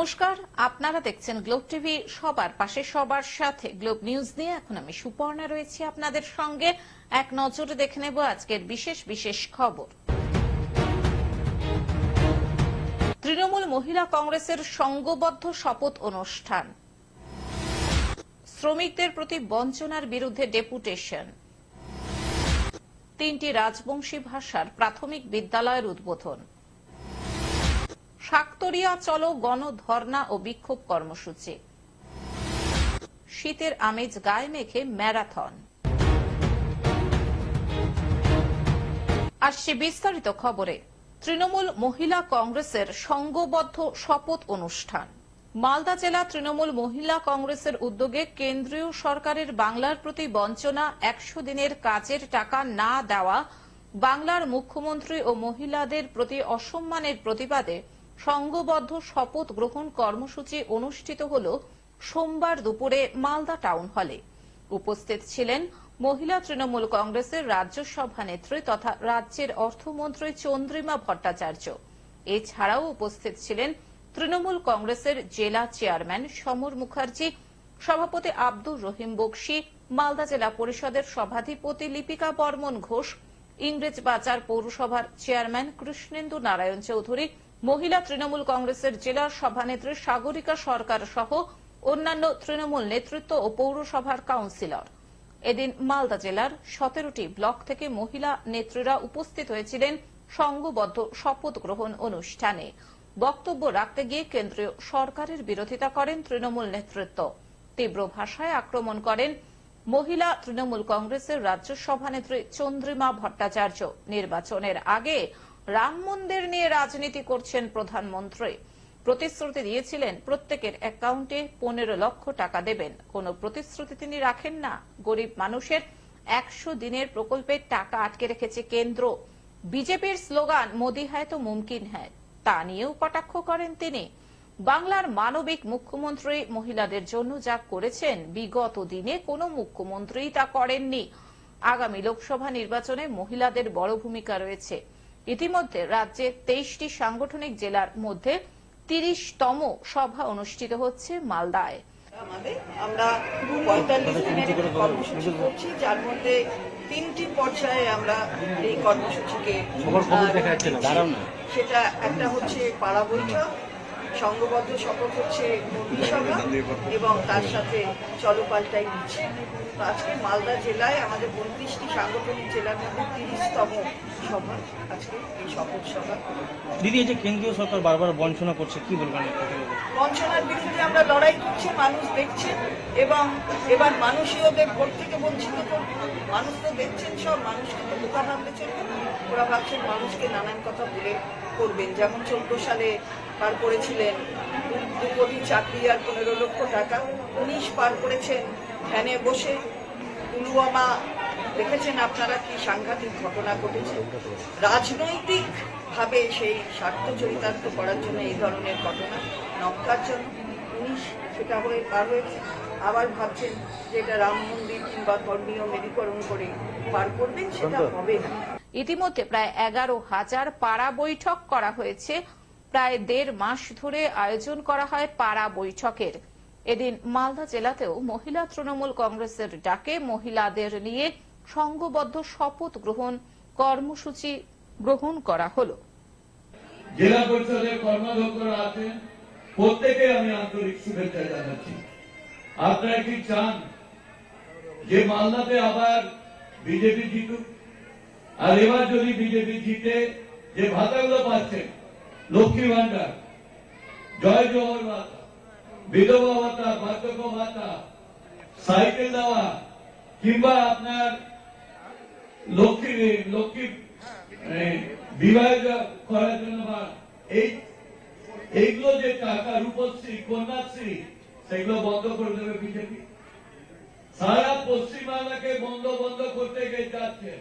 নমস্কার, আপনারা দেখছেন গ্লোব টিভি। সবার পাশে সবার সাথে গ্লোব নিউজ নিয়ে এখন আমি সুপর্ণা রয়েছি আপনাদের সঙ্গে। এক নজরে দেখে নেব আজকের বিশেষ বিশেষ খবর। তৃণমূল মহিলা কংগ্রেসের সংঘবদ্ধ শপথ অনুষ্ঠান, শ্রমিকদের প্রতি বঞ্চনার বিরুদ্ধে ডেপুটেশন, 3টি রাজবংশী ভাষার প্রাথমিক বিদ্যালয়ের উদ্বোধন, শাকতরিয়া চলো গণধর্ণা ও বিক্ষোভ কর্মসূচি, শীতের আমেজ গায়ে মেখে ম্যারাথন। আসছে বিস্তারিত খবরে। তৃণমূল মহিলা কংগ্রেসের সংঘবদ্ধ শপথ অনুষ্ঠান। মালদা জেলা তৃণমূল মহিলা কংগ্রেসের উদ্যোগে কেন্দ্রীয় সরকারের বাংলার প্রতি বঞ্চনা, 100 দিনের কাজের টাকা না দেওয়া, বাংলার মুখ্যমন্ত্রী ও মহিলাদের প্রতি অসম্মানের প্রতিবাদে সংঘবদ্ধ শপথ গ্রহণ কর্মসূচি অনুষ্ঠিত হল সোমবার দুপুরে মালদা টাউন হলে। উপস্থিত ছিলেন মহিলা তৃণমূল কংগ্রেসের রাজ্য সভানেত্রী তথা রাজ্যের অর্থমন্ত্রী চন্দ্রিমা ভট্টাচার্য। এছাড়াও উপস্থিত ছিলেন তৃণমূল কংগ্রেসের জেলা চেয়ারম্যান সমর মুখার্জি, সভাপতি আব্দুর রহিম বক্সি, মালদা জেলা পরিষদের সভাধিপতি লিপিকা বর্মন ঘোষ, ইংরেজবাজার পৌরসভার চেয়ারম্যান কৃষ্ণেন্দু নারায়ণ চৌধুরী, মহিলা তৃণমূল কংগ্রেসের জেলা সভানেত্রী সাগরিকা সরকার সহ অন্যান্য তৃণমূল নেতৃত্ব ও পৌরসভার কাউন্সিলর। এদিন মালদা জেলার 17টি ব্লক থেকে মহিলা নেত্রীরা উপস্থিত হয়েছিলেন সংঘবদ্ধ শপথ গ্রহণ অনুষ্ঠানে। বক্তব্য রাখতে গিয়ে কেন্দ্রীয় সরকারের বিরোধিতা করেন তৃণমূল নেতৃত্ব। তীব্র ভাষায় আক্রমণ করেন মহিলা তৃণমূল কংগ্রেসের রাজ্য সভানেত্রী চন্দ্রিমা ভট্টাচার্য। নির্বাচনের আগে রাম মন্দির নিয়ে রাজনীতি করছেন প্রধানমন্ত্রী। প্রতিশ্রুতি দিয়েছিলেন প্রত্যেকের অ্যাকাউন্টে 15 লক্ষ টাকা দেবেন। কোন প্রতিশ্রুতি তিনি রাখেন না। গরিব মানুষের 100 দিনের প্রকল্পের টাকা আটকে রেখেছে কেন্দ্র। বিজেপির স্লোগান মোদি হ্যায় তো মুমকিন হ্যায়, তা নিয়েও কটাক্ষ করেন তিনি। বাংলার মানবিক মুখ্যমন্ত্রী মহিলাদের জন্য যা করেছেন বিগত দিনে কোনো মুখ্যমন্ত্রী তা করেননি। আগামী লোকসভা নির্বাচনে মহিলাদের বড় ভূমিকা রয়েছে। ইতিমধ্যে রাজ্যে 23টি সাংগঠনিক জেলার মধ্যে 30তম সভা অনুষ্ঠিত হচ্ছে মালদায়। আমরা 45 দিনের কর্মসূচি করছি, যার মধ্যে 3টি পর্যায়ে আমরা এই কর্মসূচিকে সেটা একটা হচ্ছে পাড়া বৈঠক, সংঘবদ্ধ শপথ হচ্ছে মন্ত্রিসভা এবং তার সাথে চলপাল্টাই মিছিল। আজকে মালদা জেলায় আমাদের 32টি সাংগঠনিক জেলার মধ্যে 30তম সভা, আজকে এই শপথ সভা। দিদি, এই যে কেন্দ্রীয় সরকার বারবার বঞ্চনা করছে, কি বলবেন? বঞ্চনার বিরুদ্ধে আমরা লড়াই করছি, মানুষ দেখছে এবং এবার মানুষই ওদের ভোট থেকে বঞ্চিত করবে। মানুষ তো দেখছেন, সব মানুষকে তো বোকা ভাবলে চলবে। ওরা ভাবছেন মানুষকে নানান কথা বলে করবেন। যেমন 14 সালে পার করেছিলেন 2 কোটি চাকরি আর 15 লক্ষ টাকা, 19 পার করেছেন ফ্যানে বসে। পুলওয়ামা দেখেছেন আপনারা, কি সাংঘাতিক ঘটনা ঘটেছে। রাজনৈতিক ভাবে সেই স্বার্থ চরিতার্থ করার জন্য এই ধরনের ঘটনা নমকার জন্য 19 সেটা হয়ে পার হয়েছে। আবার ভাবছেন যে এটা রাম মন্দির কিংবা ধর্মীয় মেরুকরণ করে পার করবেন, সেটা হবে না। ইতিমধ্যে প্রায় 11,000 পাড়া বৈঠক করা হয়েছে। প্রায় 1.5 মাস ধরে আয়োজন করা হয় পাড়া বৈঠকের। এদিন মালদা জেলাতেও মহিলা তৃণমূল কংগ্রেসের ডাকে মহিলাদের নিয়ে সংঘবদ্ধ শপথ গ্রহণ কর্মসূচি গ্রহণ করা হলো। জেলা পরিষদের কর্মাধ্যক্ষরা আছেন, প্রত্যেকে আমি আন্তরিক শুভেচ্ছা জানাচ্ছি। আপনারা কি চান যে মালদাতে আবার বিজেপি জিতুক? আর এবার যদি বিজেপি জিতে, যে ভাতাগুলো পাচ্ছেন, লক্ষ্মী ভান্ডার, জয় জওহর ভাতা, বিধবা ভাতা, বার্ধক্য ভাতা, সাইকেল দেওয়া কিংবা আপনার লক্ষ্মী বিবাহ করার জন্য, এইগুলো যে টাকা, রূপশ্রী, কন্যাশ্রী, সেগুলো বন্ধ করে দেবে বিজেপি। সারা পশ্চিমবাংলাকে বন্ধ করতে গিয়ে যাচ্ছে।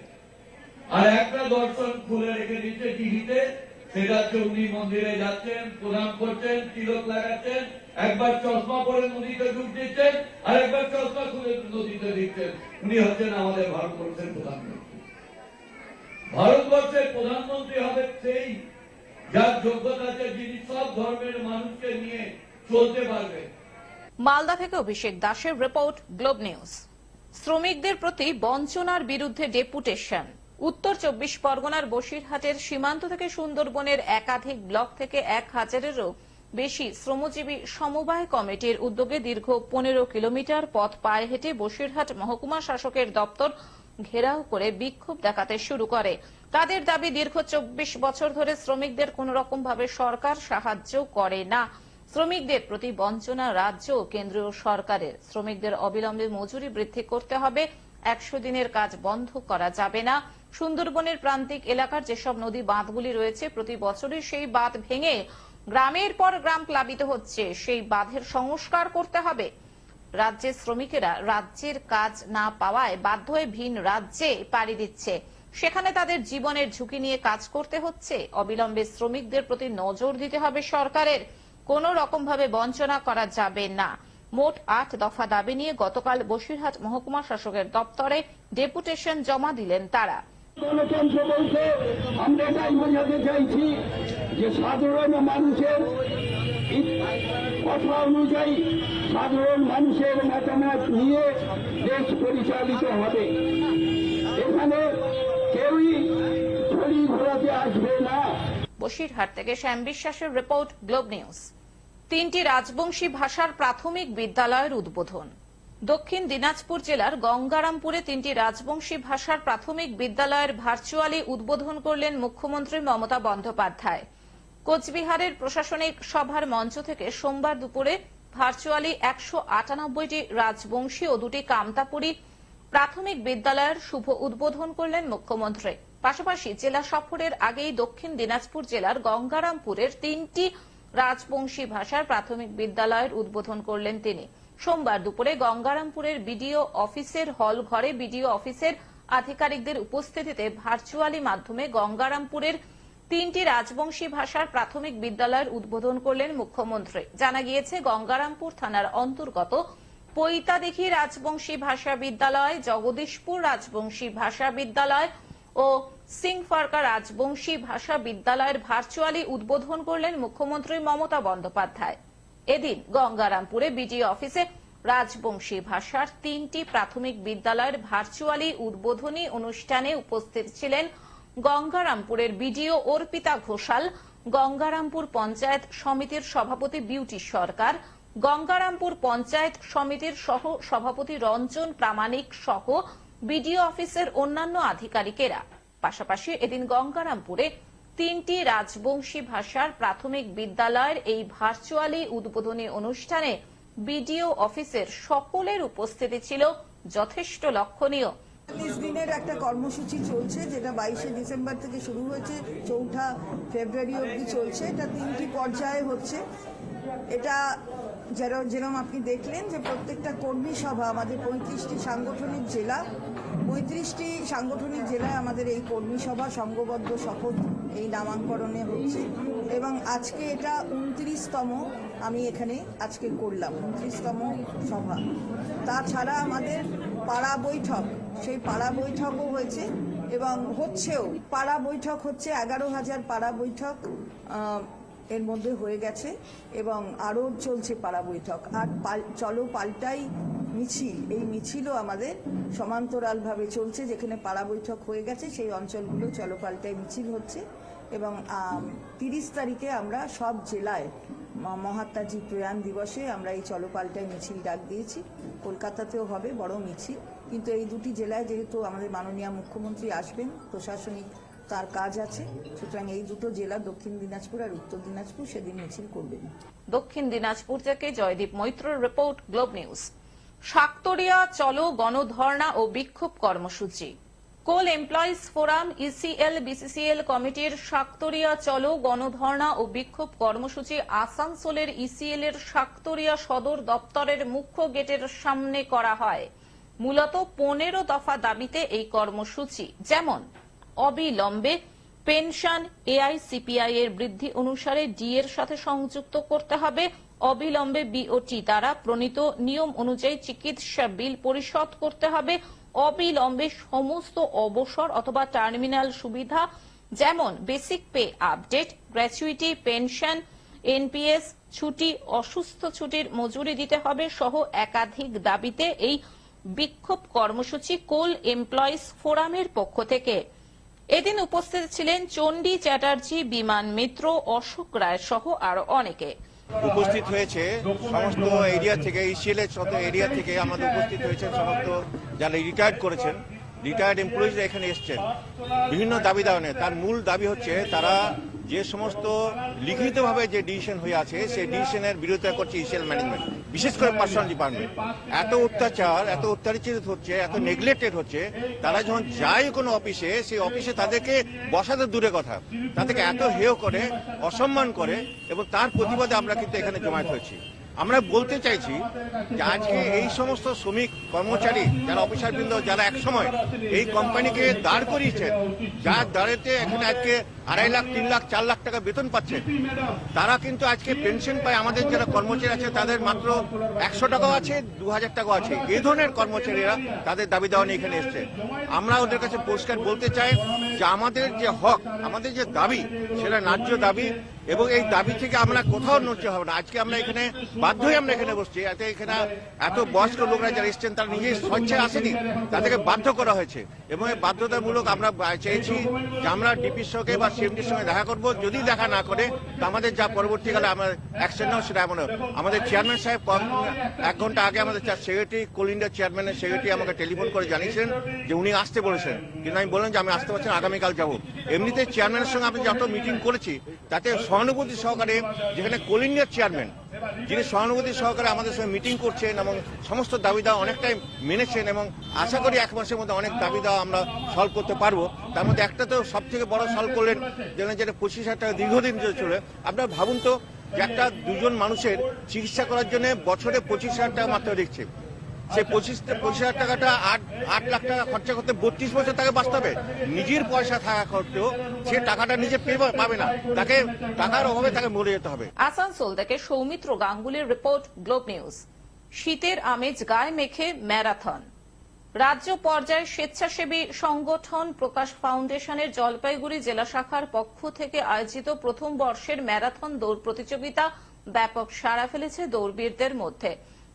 আর একটা দর্শন খুলে রেখে দিচ্ছে টিভিতে, সেটা হচ্ছে উনি মন্দিরে যাচ্ছেন, প্রণাম করছেন, তিলক লাগাচ্ছেন, একবার চশমা পরে নদীতে ডুব দিচ্ছেন আর একবার চশমা খুলে নদীতে দিচ্ছেন। উনি হচ্ছেন আমাদের ভারতবর্ষের প্রধানমন্ত্রী। ভারতবর্ষের প্রধানমন্ত্রী হবে সেই যার যোগ্যতা আছে, যিনি সব ধর্মের মানুষকে নিয়ে চলতে পারবে। মালদা থেকে অভিষেক দাসের রিপোর্ট, গ্লোব নিউজ। শ্রমিকদের প্রতি বঞ্চনার বিরুদ্ধে ডেপুটেশন। উত্তর 24 পরগনার বসিরহাটের সীমান্ত থেকে সুন্দরবনের একাধিক ব্লক থেকে 1000-এরও বেশি শ্রমজীবী সমবায় কমিটির উদ্যোগে দীর্ঘ 15 কিলোমিটার পথ পায়ে হেঁটে বসিরহাট মহকুমা শাসকের দপ্তর ঘেরাও করে বিক্ষোভ দেখাতে শুরু করে। তাদের দাবি, দীর্ঘ 24 বছর ধরে শ্রমিকদের কোন রকম ভাবে সরকার সাহায্য করে না। শ্রমিকদের প্রতি বঞ্চনা রাজ্য ও কেন্দ্রীয় সরকারের। শ্রমিকদের অবিলম্বে মজুরি বৃদ্ধি করতে হবে। 100 দিনের কাজ বন্ধ করা যাবে না। সুন্দরবনের প্রান্তিক এলাকার যেসব নদী বাঁধগুলি রয়েছে, প্রতি বছরই সেই বাঁধ ভেঙে গ্রামের পর গ্রাম প্লাবিত হচ্ছে। সেই বাঁধের সংস্কার করতে হবে। রাজ্যের শ্রমিকেরা রাজ্যের কাজ না পাওয়ায় বাধ্য হয়ে ভিন রাজ্যে পাড়ি দিচ্ছে। সেখানে তাদের জীবনের ঝুঁকি নিয়ে কাজ করতে হচ্ছে। অবিলম্বে শ্রমিকদের প্রতি নজর দিতে হবে সরকারের। কোন রকম ভাবে বঞ্চনা করা যাবে না। মোট 8 দফা দাবি নিয়ে গতকাল বসিরহাট মহকুমা শাসকের দপ্তরে ডেপুটেশন জমা দিলেন তারা। গণতন্ত্র বলতে আমরা এটাই বোঝাতে চাইছি যে সাধারণ মানুষের কথা অনুযায়ী সাধারণ মানুষের মতামত নিয়ে দেশ পরিচালিত হবে। এখানে কেউই ছড়ি ঘোরাতে আসবে না। বসিরহাট থেকে শ্যাম বিশ্বাসের রিপোর্ট, গ্লোব নিউজ। 3টি রাজবংশী ভাষার প্রাথমিক বিদ্যালয়ের উদ্বোধন। দক্ষিণ দিনাজপুর জেলার গঙ্গারামপুরে 3টি রাজবংশী ভাষার প্রাথমিক বিদ্যালয়ের ভার্চুয়ালি উদ্বোধন করলেন মুখ্যমন্ত্রী মমতা বন্দ্যোপাধ্যায়। কোচবিহারের প্রশাসনিক সভার মঞ্চ থেকে সোমবার দুপুরে ভার্চুয়ালি 198টি রাজবংশী ও 2টি কামতাপুরী প্রাথমিক বিদ্যালয়ের শুভ উদ্বোধন করলেন মুখ্যমন্ত্রী। পাশাপাশি জেলা সফরের আগেই দক্ষিণ দিনাজপুর জেলার গঙ্গারামপুরের 3টি রাজবংশী ভাষার প্রাথমিক বিদ্যালয়ের উদ্বোধন করলেন তিনি। সোমবার দুপুরে গঙ্গারামপুরের বিডিও অফিসের হল ঘরে বিডিও অফিসের আধিকারিকদের উপস্থিতিতে ভার্চুয়ালি মাধ্যমে গঙ্গারামপুরের 3টি রাজবংশী ভাষার প্রাথমিক বিদ্যালয়ের উদ্বোধন করলেন মুখ্যমন্ত্রী। জানা গিয়েছে, গঙ্গারামপুর থানার অন্তর্গত পৈতাদিঘি রাজবংশী ভাষা বিদ্যালয়, জগদীশপুর রাজবংশী ভাষা বিদ্যালয় ও সিংফারকা রাজবংশী ভাষা বিদ্যালয়ের ভার্চুয়ালি উদ্বোধন করলেন মুখ্যমন্ত্রী মমতা বন্দ্যোপাধ্যায়। এদিন গঙ্গারামপুরে বিডিও অফিসে রাজবংশী ভাষার 3টি প্রাথমিক বিদ্যালয়ের ভার্চুয়ালি উদ্বোধনী অনুষ্ঠানে উপস্থিত ছিলেন গঙ্গারামপুরের বিডিও অর্পিতা ঘোষাল, গঙ্গারামপুর পঞ্চায়েত সমিতির সভাপতি বিউটি সরকার, গঙ্গারামপুর পঞ্চায়েত সমিতির সহ সভাপতি রঞ্জন প্রামাণিক সহ বিডিও অফিসের অন্যান্য আধিকারিকেরা। পাশাপাশি এদিন গঙ্গারামপুরে 3টি রাজবংশী ভাষার প্রাথমিক বিদ্যালয়ের এই ভার্চুয়ালি উদ্বোধনী অনুষ্ঠানে বিডিও অফিসের সকলের উপস্থিতি ছিল যথেষ্ট লক্ষণীয়। 40 দিনের একটা কর্মসূচি চলছে, যেটা 22শে ডিসেম্বর থেকে শুরু হয়েছে, 4 ফেব্রুয়ারি অবধি চলছে। এটা 3টি পর্যায়ে হচ্ছে। এটা যেরকম আপনি দেখলেন যে প্রত্যেকটা কর্মী সভা, আমাদের 35টি সাংগঠনিক জেলা, 35টি সাংগঠনিক জেলায় আমাদের এই কর্মী সভা সংঘবদ্ধ শপথ এই নামাঙ্করণে হচ্ছে। এবং আজকে এটা 29তম আমি এখানে আজকে করলাম, 29তম সভা। তাছাড়া আমাদের পাড়া বৈঠক, সেই পাড়া বৈঠকও হয়েছে এবং হচ্ছেও। পাড়া বৈঠক হচ্ছে 11,000 পাড়া বৈঠক এর মধ্যে হয়ে গেছে এবং আরও চলছে পাড়া বৈঠক। আর চলো পাল্টাই মিছিল, এই মিছিলও আমাদের সমান্তরালভাবে চলছে। যেখানে পাড়া বৈঠক হয়ে গেছে সেই অঞ্চলগুলো চলো পাল্টাই মিছিল হচ্ছে। এবং 30 তারিখে আমরা সব জেলায় মহাত্মাজি প্রয়াণ দিবসে আমরা এই চলো পাল্টাই মিছিল ডাক দিয়েছি। কলকাতাতেও হবে বড় মিছিল, কিন্তু এই 2টি জেলায় যেহেতু আমাদের মাননীয় মুখ্যমন্ত্রী আসবেন, প্রশাসনিক তার কাজ আছে, সুতরাং এই 2টো জেলা দক্ষিণ দিনাজপুর আর উত্তর দিনাজপুর সেদিন মিছিল করবেন। দক্ষিণ দিনাজপুর থেকে জয়দীপ মৈত্রর রিপোর্ট, গ্লোব নিউজ। শাকতরিয়া চলো গণধর্ণা ও বিক্ষোভ কর্মসূচি। কোল এমপ্লয়িজ ফোরাম, ইসিএল, বিসিসিএল কমিটির শাকতরিয়া চলো গণধর্ণা ও বিক্ষোভ কর্মসূচি আসানসোলের ইসিএল এর শাকতরিয়া সদর দপ্তরের মুখ্য গেটের সামনে করা হয়। মূলত 15 দফা দাবিতে এই কর্মসূচি, যেমন অবিলম্বে পেনশন এআইসিপিআই এর বৃদ্ধি অনুসারে ডি এর সাথে সংযুক্ত করতে হবে, অবিলম্বে বিওটি দ্বারা প্রণীত নিয়ম অনুযায়ী চিকিৎসা বিল পরিশোধ করতে হবে, অবিলম্বে সমস্ত অবসর অথবা টার্মিনাল সুবিধা যেমন basic pay update, gratuity, pension NPS ছুটি, অসুস্থ ছুটির মজুরি দিতে হবে সহ একাধিক দাবিতে এই বিক্ষোভ কর্মসূচি কোল এমপ্লয়িজ ফোরামের পক্ষ থেকে। এদিন উপস্থিত ছিলেন চণ্ডী চ্যাটার্জি, বিমান মিত্র, অশোক রায় সহ আরো অনেকে। উপস্থিত হয়েছে সমস্ত এরিয়া থেকে, ইসিএল এর যত এরিয়া থেকে আমাদের উপস্থিত হয়েছেন সমস্ত যারা রিটায়ার্ড করেছেন, রিটায়ার্ড এমপ্লয়িজরা এখানে এসছেন বিভিন্ন দাবি দাওয়ানে। তার মূল দাবি হচ্ছে তারা যে সমস্ত লিখিতভাবে যে ডিসিশন হয়ে আছে সেই ডিসিশনের বিরোধিতা করছে ইসিএল ম্যানেজমেন্ট, বিশেষ করে পার্সোনাল ডিপার্টমেন্ট। এত অত্যাচার, এত অত্যাচারিত হচ্ছে, এত নেগলেক্টেড হচ্ছে। তারা যখন যায় কোনো অফিসে, সেই অফিসে তাদেরকে বসাতে দূরে কথা, তাদেরকে এত হেয় করে, অসম্মান করে, এবং তার প্রতিবাদে আমরা কিন্তু এখানে জমায়েত হয়েছি। আমরা বলতে চাইছি যে আজকে এই সমস্ত শ্রমিক কর্মচারী যারা অফিসারবৃন্দ, যারা একসময় এই কোম্পানিকে দাঁড় করিয়েছেন, যার দাঁড়েতে এখানে আজকে 2.5 লাখ, 3 লাখ, 4 লাখ টাকা বেতন পাচ্ছেন, তারা কিন্তু আজকে পেনশন পায়। আমাদের যারা কর্মচারী আছে তাদের মাত্র 100 টাকাও আছে, 2000 টাকাও আছে। এই ধরনের কর্মচারীরা তাদের দাবি দেওয়া নিয়ে এখানে এসছে। আমরা ওদের কাছে পরিষ্কার বলতে চাই যে আমাদের যে হক, আমাদের যে দাবি, সেটা ন্যায্য দাবি, এবং এই দাবি থেকে আমরা কোথাও নড়তে হবে না। আজকে আমরা এখানে বাধ্যই আমরা এখানে বসছি। এখানে এত বয়স্ক লোকরা যারা এসছেন তারা নিজের স্বেচ্ছায় আসেনি, তাদেরকে বাধ্য করা হয়েছে, এবং এই বাধ্যতামূলক আমরা চেয়েছি যে আমরা ডিপির সঙ্গে বা সিএমডির সঙ্গে দেখা করব। যদি দেখা না করে তো আমাদের যা পরবর্তীকালে আমার অ্যাকশন নেওয়া সেটা এমন। আমাদের চেয়ারম্যান সাহেব 1 ঘন্টা আগে আমাদের সেক্রেটারি, কোল ইন্ডিয়া চেয়ারম্যানের সেক্রেটারি আমাকে টেলিফোন করে জানিয়েছেন যে উনি আসতে বলেছেন, কিন্তু আমি বললাম যে আমি আসতে পারছি না, আগামীকাল যাবো। এমনিতে চেয়ারম্যানের সঙ্গে আমি যত মিটিং করেছি তাতে সহানুভূতি সহকারে, যেখানে কোল ইন্ডিয়ার চেয়ারম্যান যিনি সহানুভূতি সহকারে আমাদের সঙ্গে মিটিং করছেন এবং সমস্ত দাবি দেওয়া অনেকটাই মেনেছেন, এবং আশা করি 1 মাসের মধ্যে অনেক দাবি দেওয়া আমরা সলভ করতে পারবো। তার মধ্যে একটা তো সব থেকে বড় সলভ করলেন, যেটা 25,000 টাকা দীর্ঘদিন ধরে চলে। আপনারা ভাবুন তো যে একটা 2জন মানুষের চিকিৎসা করার জন্য বছরে 25,000 টাকা মাত্র দিচ্ছে। সেই 25,000 টাকাটা 8 লাখ টাকা খরচা করতে 32 বছর তাকে বাঁচতে হবে। নিজের পয়সা থাকা করতেও সে টাকাটা নিজে পাবে না, তাকে টাকার অভাবে তাকে মরে যেতে হবে। আসানসোল থেকে সৌমিত্র গাঙ্গুলির রিপোর্ট, গ্লোব নিউজ। শীতের আমেজ গায়ে মেখে ম্যারাথন। রাজ্য পর্যায়ে স্বেচ্ছাসেবী সংগঠন প্রকাশ ফাউন্ডেশনের জলপাইগুড়ি জেলা শাখার পক্ষ থেকে আয়োজিত প্রথম বর্ষের ম্যারাথন দৌড় প্রতিযোগিতা ব্যাপক সাড়া ফেলেছে দৌড়বীরদের মধ্যে।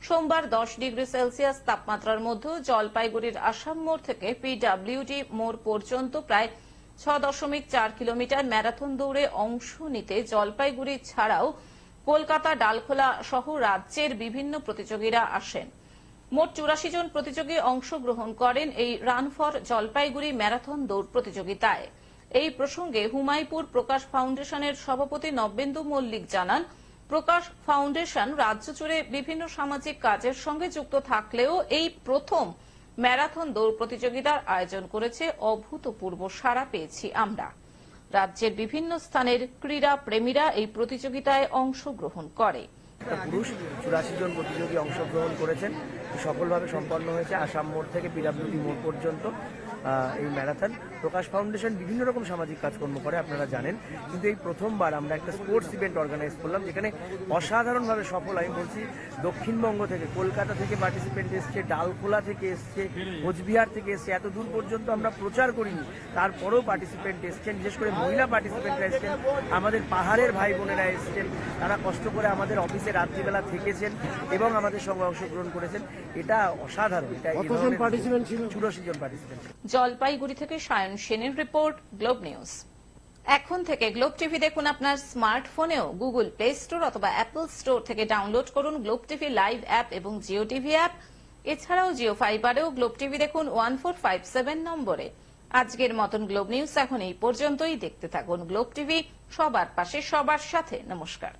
সোমবার 10 ডিগ্রি সেলসিয়াস তাপমাত্রার মধ্যে জলপাইগুড়ির আসাম মোড় থেকে পিডব্লিউডি মোড় পর্যন্ত প্রায় 6.4 কিলোমিটার ম্যারাথন দৌড়ে অংশ নিতে জলপাইগুড়ি ছাড়াও কলকাতা, ডালখোলা সহ রাজ্যের বিভিন্ন প্রতিযোগীরা আসেন। মোট 84 জন প্রতিযোগী অংশগ্রহণ করেন এই রান ফর জলপাইগুড়ি ম্যারাথন দৌড় প্রতিযোগিতায়। এই প্রসঙ্গে হুমায়ুপুর প্রকাশ ফাউন্ডেশনের সভাপতি নবেন্দু মল্লিক জানান, প্রকাশ ফাউন্ডেশন রাজ্য জুড়ে বিভিন্ন সামাজিক কাজের সঙ্গে যুক্ত থাকলেও এই প্রথম ম্যারাথন দৌড় প্রতিযোগিতার আয়োজন করেছে। অভূতপূর্ব সাড়া পেয়েছি আমরা। রাজ্যের বিভিন্ন স্থানের ক্রীড়া প্রেমীরা এই প্রতিযোগিতায় অংশগ্রহণ করে। পুরুষ 84 জন প্রতিযোগী অংশগ্রহণ করেছেন। সফলভাবে সম্পন্ন হয়েছে আসাম মোড় থেকে পিডব্লিউডি মোড় পর্যন্ত এই ম্যারাথন। প্রকাশ ফাউন্ডেশন বিভিন্ন রকম সামাজিক কাজকর্ম করে, আপনারা জানেন, কিন্তু এই প্রথমবার আমরা একটা স্পোর্টস ইভেন্ট অর্গানাইজ করলাম, যেখানে অসাধারণভাবে সফল, আমি বলছি, দক্ষিণবঙ্গ থেকে, কলকাতা থেকে পার্টিসিপেন্ট এসছে, ডালখোলা থেকে এসছে, কোচবিহার থেকে এসছে। এত দূর পর্যন্ত আমরা প্রচার করিনি, তারপরেও পার্টিসিপেন্ট এসছেন, বিশেষ করে মহিলা পার্টিসিপেন্টরা এসছেন, আমাদের পাহাড়ের ভাই বোনেরা এসছেন, তারা কষ্ট করে আমাদের অফিসে রাত্রিবেলা থেকেছেন এবং আমাদের সঙ্গে অংশগ্রহণ করেছেন। এটা অসাধারণ। এটা 84 জন পার্টিসিপেন্ট। জলপাইগুড়ি থেকে সায়ন সেনের রিপোর্ট, গ্লোব নিউজ। এখন থেকে গ্লোব টিভি দেখুন আপনার স্মার্টফোনেও। গুগল প্লে স্টোর অথবা অ্যাপল স্টোর থেকে ডাউনলোড করুন গ্লোব টিভি লাইভ অ্যাপ এবং জিও টিভি অ্যাপ। এছাড়াও জিও ফাইবারেও গ্লোব টিভি দেখুন 1457 নম্বরে। আজকের মতন গ্লোব নিউজ এখন এই পর্যন্তই। দেখতে থাকুন গ্লোব টিভি, সবার পাশে সবার সাথে। নমস্কার।